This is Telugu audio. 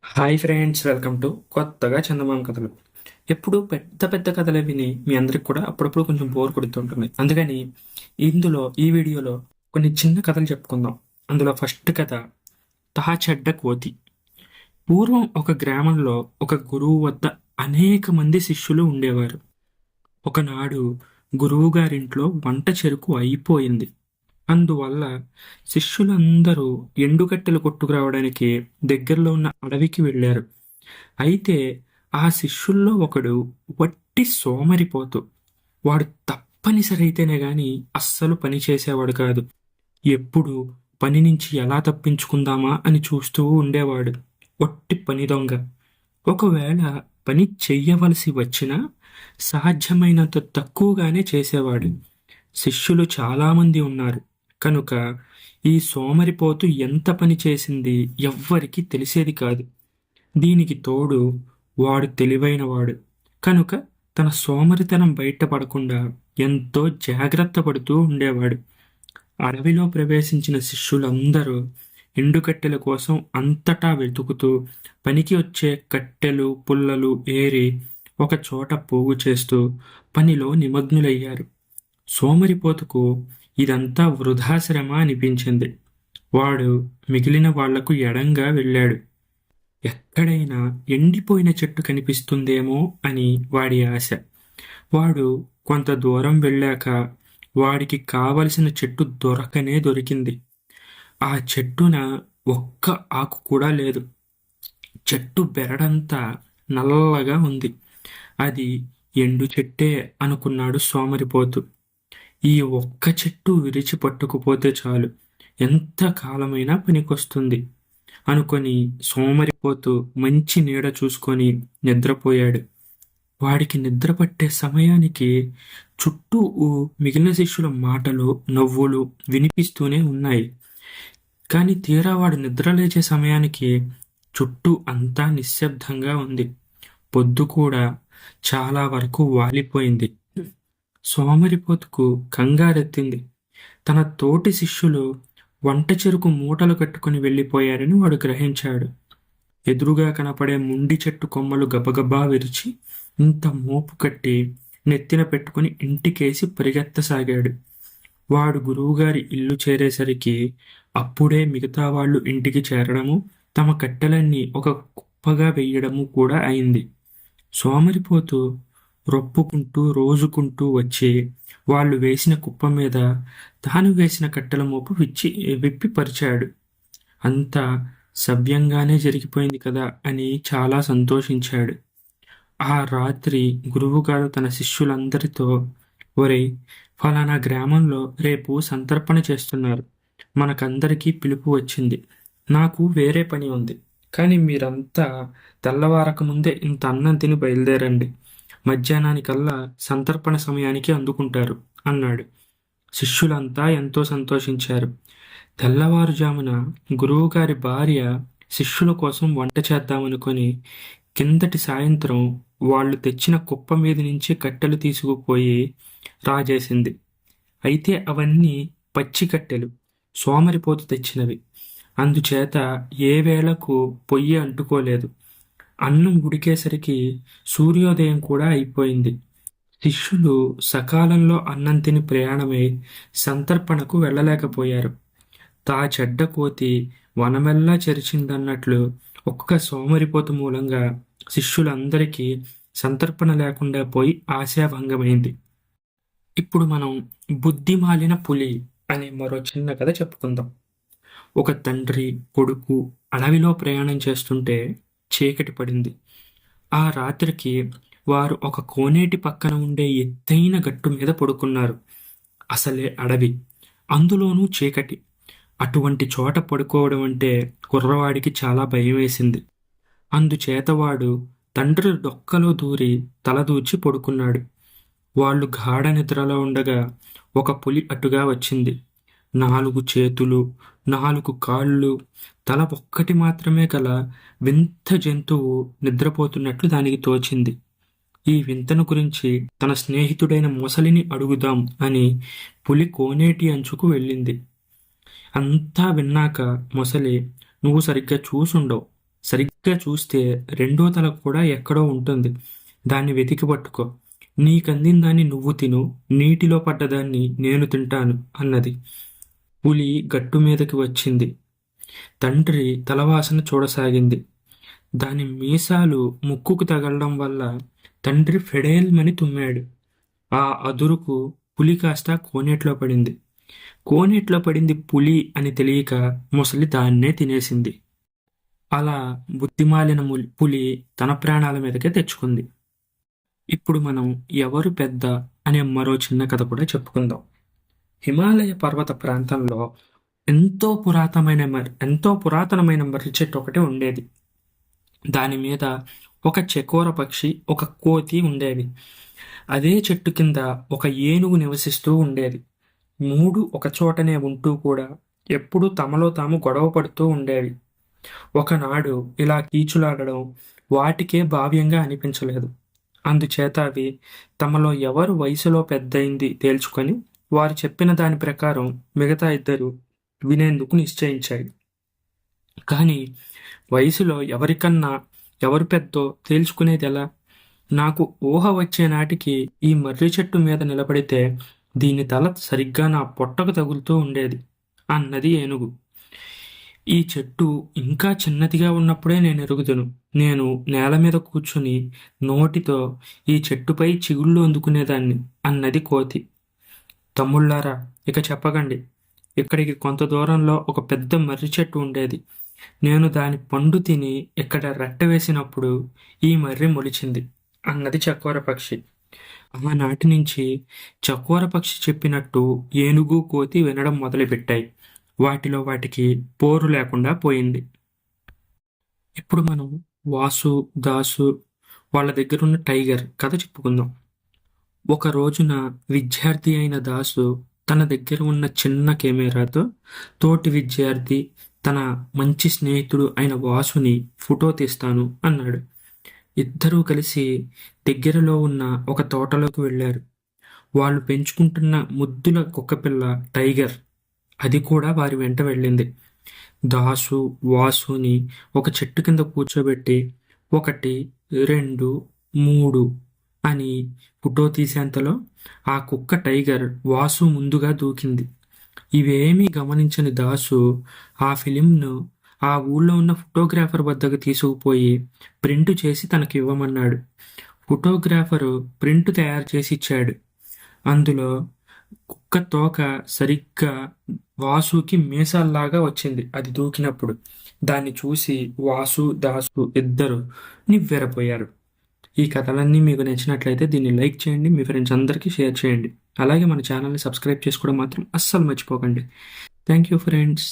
హాయ్ ఫ్రెండ్స్, వెల్కమ్ టు కొత్తగా చందమామ కథలు. ఎప్పుడు పెద్ద పెద్ద కథలే విని మీ అందరికి కూడా అప్పుడప్పుడు కొంచెం బోర్ కొడుతుంటుంది. అందుకని ఈ వీడియోలో కొన్ని చిన్న కథలు చెప్పుకుందాం. అందులో ఫస్ట్ కథ తా చెడ్డ కోతి. పూర్వం ఒక గ్రామంలో ఒక గురువు వద్ద అనేక మంది శిష్యులు ఉండేవారు. ఒకనాడు గురువు గారింట్లో వంట చెరుకు అయిపోయింది. అందువల్ల శిష్యులందరూ ఎండుకట్టెలు కొట్టుకురావడానికి దగ్గరలో ఉన్న అడవికి వెళ్ళారు. అయితే ఆ శిష్యుల్లో ఒకడు వట్టి సోమరిపోతు. వాడు తప్పనిసరి అయితేనే గాని అస్సలు పని చేసేవాడు కాదు. ఎప్పుడు పని నుంచి ఎలా తప్పించుకుందామా అని చూస్తూ ఉండేవాడు. వట్టి పని దొంగ. ఒకవేళ పని చెయ్యవలసి వచ్చినా సాధ్యమైనంత తక్కువగానే చేసేవాడు. శిష్యులు చాలామంది ఉన్నారు కనుక ఈ సోమరిపోతు ఎంత పని చేసింది ఎవ్వరికీ తెలిసేది కాదు. దీనికి తోడు వాడు తెలివైనవాడు కనుక తన సోమరితనం బయటపడకుండా ఎంతో జాగ్రత్త పడుతూ ఉండేవాడు. అడవిలో ప్రవేశించిన శిష్యులందరూ ఎండుకట్టెల కోసం అంతటా వెతుకుతూ పనికి వచ్చే కట్టెలు పుల్లలు ఏరి ఒక చోట పోగు చేస్తూ పనిలో నిమగ్నులయ్యారు. సోమరిపోతుకు ఇదంతా వృధాశ్రమ అనిపించింది. వాడు మిగిలిన వాళ్లకు ఎడంగా వెళ్ళాడు. ఎక్కడైనా ఎండిపోయిన చెట్టు కనిపిస్తుందేమో అని వాడి ఆశ. వాడు కొంత దూరం వెళ్ళాక వాడికి కావలసిన చెట్టు దొరికింది. ఆ చెట్టున ఒక్క ఆకు కూడా లేదు. చెట్టు బెరడంతా నల్లగా ఉంది. అది ఎండు చెట్టే అనుకున్నాడు సోమరిపోతు. ఈ ఒక్క చెట్టు విరిచి పట్టుకుపోతే చాలు, ఎంత కాలమైనా పనికొస్తుంది అనుకొని సోమరిపోతూ మంచి నీడ చూసుకొని నిద్రపోయాడు. వాడికి నిద్ర పట్టే సమయానికి చుట్టూ మిగిలిన శిష్యుల మాటలు నవ్వులు వినిపిస్తూనే ఉన్నాయి. కానీ తీరా వాడు నిద్రలేచే సమయానికి చుట్టూ అంతా నిశ్శబ్దంగా ఉంది. పొద్దు కూడా చాలా వరకు వాలిపోయింది. సోమరిపోతుకు కంగారెత్తింది. తన తోటి శిష్యులు వంట చెరుకు మూటలు కట్టుకుని వెళ్ళిపోయారని వాడు గ్రహించాడు. ఎదురుగా కనపడే ముండి చెట్టు కొమ్మలు గబగబా విరిచి ఇంత మోపు కట్టి నెత్తిన పెట్టుకుని ఇంటికేసి పరిగెత్తసాగాడు. వాడు గురువుగారి ఇల్లు చేరేసరికి అప్పుడే మిగతా వాళ్ళు ఇంటికి చేరడము, తమ కట్టెలన్నీ ఒక కుప్పగా వెయ్యడము కూడా అయింది. సోమరిపోతూ రొప్పుకుంటూ రోజుకుంటూ వచ్చి వాళ్ళు వేసిన కుప్ప మీద తాను వేసిన కట్టెల మోపు విప్పి పరిచాడు. అంతా సవ్యంగానే జరిగిపోయింది కదా అని చాలా సంతోషించాడు. ఆ రాత్రి గురువుగారు తన శిష్యులందరితో, ఒరేయ్, ఫలానా గ్రామంలో రేపు సంతర్పణ చేస్తున్నారు. మనకందరికీ పిలుపు వచ్చింది. నాకు వేరే పని ఉంది. కానీ మీరంతా తెల్లవారక ముందే ఇంత అన్నం తిని బయలుదేరండి. మధ్యాహ్నానికల్లా సంతర్పణ సమయానికి అందుకుంటారు అన్నాడు. శిష్యులంతా ఎంతో సంతోషించారు. తెల్లవారుజామున గురువుగారి భార్య శిష్యుల కోసం వంట చేద్దామనుకొని కిందటి సాయంత్రం వాళ్ళు తెచ్చిన కుప్ప మీద నుంచి కట్టెలు తీసుకుపోయి రాజేసింది. అయితే అవన్నీ పచ్చి కట్టెలు, సోమరిపోతు తెచ్చినవి. అందుచేత ఏ వేళకు పొయ్యి అంటుకోలేదు. అన్నం ఉడికేసరికి సూర్యోదయం కూడా అయిపోయింది. శిష్యులు సకాలంలో అన్నం తిని ప్రయాణమై సంతర్పణకు వెళ్ళలేకపోయారు. తా చెడ్డ కోతి వనమెల్లా చెరిచిందన్నట్లు ఒక్క సోమరిపోతు మూలంగా శిష్యులందరికీ సంతర్పణ లేకుండా పోయి ఆశాభంగమైంది. ఇప్పుడు మనం బుద్ధిమాలిన పులి అనే మరో చిన్న కథ చెప్పుకుందాం. ఒక తండ్రి కొడుకు అడవిలో ప్రయాణం చేస్తుంటే చీకటి పడింది. ఆ రాత్రికి వారు ఒక కోనేటి పక్కన ఉండే ఎత్తైన గట్టు మీద పడుకున్నారు. అసలే అడవి, అందులోనూ చీకటి. అటువంటి చోట పడుకోవడం అంటే కుర్రవాడికి చాలా భయం వేసింది. అందుచేత వాడు తండ్రి డొక్కలో దూరి తలదూచి పడుకున్నాడు. వాళ్ళు గాఢ నిద్రలో ఉండగా ఒక పులి అటుగా వచ్చింది. 4 చేతులు, 4 కాళ్ళు, తల ఒక్కటి మాత్రమే గల వింత జంతువు నిద్రపోతున్నట్లు దానికి తోచింది. ఈ వింతను గురించి తన స్నేహితుడైన మొసలిని అడుగుదాం అని పులి కోనేటి అంచుకు వెళ్ళింది. అంతా విన్నాక మొసలి, నువ్వు సరిగ్గా చూసుండవు, సరిగ్గా చూస్తే రెండో తల కూడా ఎక్కడో ఉంటుంది. దాన్ని వెతికి పట్టుకో. నీకందిన దాన్ని నువ్వు తిను, నీటిలో పడ్డదాన్ని నేను తింటాను అన్నది. పులి గట్టు మీదకి వచ్చింది. తండ్రి తలవాసన చూడసాగింది. దాని మీసాలు ముక్కుకు తగలడం వల్ల తండ్రి ఫెడేల్మని తుమ్మాడు. ఆ అదురుకు పులి కాస్త కోనేట్లో పడింది. కోనేట్లో పడింది పులి అని తెలియక ముసలి దాన్నే తినేసింది. అలా బుద్ధిమాలిన పులి తన ప్రాణాల మీదకే తెచ్చుకుంది. ఇప్పుడు మనం ఎవరు పెద్ద అనే మరో చిన్న కథ కూడా చెప్పుకుందాం. హిమాలయ పర్వత ప్రాంతంలో ఎంతో పురాతనమైన మర్రి చెట్టు ఒకటి ఉండేది. దాని మీద ఒక చెకోర పక్షి, ఒక కోతి ఉండేవి. అదే చెట్టు కింద ఒక ఏనుగు నివసిస్తూ ఉండేది. మూడు ఒక చోటనే ఉంటూ కూడా ఎప్పుడూ తమలో తాము గొడవ పడుతూ ఉండేవి. ఒకనాడు ఇలా కీచులాడడం వాటికే భావ్యంగా అనిపించలేదు. అందుచేత అవి తమలో ఎవరు వయసులో పెద్దయింది తేల్చుకొని వారు చెప్పిన దాని ప్రకారం మిగతా ఇద్దరు వినేందుకు నిశ్చయించాయి. కానీ వయసులో ఎవరికన్నా ఎవరు పెద్దో తేల్చుకునేది ఎలా? నాకు ఊహ వచ్చే నాటికి ఈ మర్రి చెట్టు మీద నిలబడితే దీని తల సరిగ్గా నా పొట్టకు తగులుతూ ఉండేది అన్నది ఏనుగు. ఈ చెట్టు ఇంకా చిన్నదిగా ఉన్నప్పుడే నేను ఎరుగుదును. నేను నేల మీద కూర్చుని నోటితో ఈ చెట్టుపై చిగుళ్ళు అందుకునేదాన్ని అన్నది కోతి. తమ్ముళ్ళారా, ఇక చెప్పకండి. ఇక్కడికి కొంత దూరంలో ఒక పెద్ద మర్రి చెట్టు ఉండేది. నేను దాని పండు తిని ఇక్కడ రెట్ట వేసినప్పుడు ఈ మర్రి మొలిచింది అన్నది చకోర పక్షి. ఆనాటి నుంచి చకోర పక్షి చెప్పినట్టు ఏనుగు కోతి వినడం మొదలుపెట్టాయి. వాటిలో వాటికి పోరు లేకుండా పోయింది. ఇప్పుడు మనం వాసు, దాసు వాళ్ళ దగ్గరున్న టైగర్ కథ చెప్పుకుందాం. ఒక రోజున విద్యార్థి అయిన దాసు తన దగ్గర ఉన్న చిన్న కెమెరాతో తోటి విద్యార్థి, తన మంచి స్నేహితుడు అయిన వాసుని ఫోటో తీస్తాను అన్నాడు. ఇద్దరూ కలిసి దగ్గరలో ఉన్న ఒక తోటలోకి వెళ్ళారు. వాళ్ళు పెంచుకుంటున్న ముద్దుల కుక్కపిల్ల టైగర్, అది కూడా వారి వెంట వెళ్ళింది. దాసు వాసుని ఒక చెట్టు కింద కూర్చోబెట్టి 1, 2, 3 అని ఫోటో తీసేంతలో ఆ కుక్క టైగర్ వాసు ముందుగా దూకింది. ఇవేమీ గమనించని దాసు ఆ ఫిలింను ఆ ఊళ్ళో ఉన్న ఫోటోగ్రాఫర్ వద్దకు తీసుకుపోయి ప్రింట్ చేసి తనకి ఇవ్వమన్నాడు. ఫోటోగ్రాఫరు ప్రింట్ తయారు చేసి ఇచ్చాడు. అందులో కుక్క తోక సరిగ్గా వాసుకి మీసాల్లాగా వచ్చింది అది దూకినప్పుడు. దాన్ని చూసి వాసు, దాసు ఇద్దరు నివ్వెరపోయారు. ఈ కథలన్నీ మీకు నచ్చినట్లయితే దీన్ని లైక్ చేయండి, మీ ఫ్రెండ్స్ అందరికీ షేర్ చేయండి. అలాగే మన ఛానల్ని సబ్స్క్రైబ్ చేసుకోవడం మాత్రం అస్సలు మర్చిపోకండి. Thank you friends.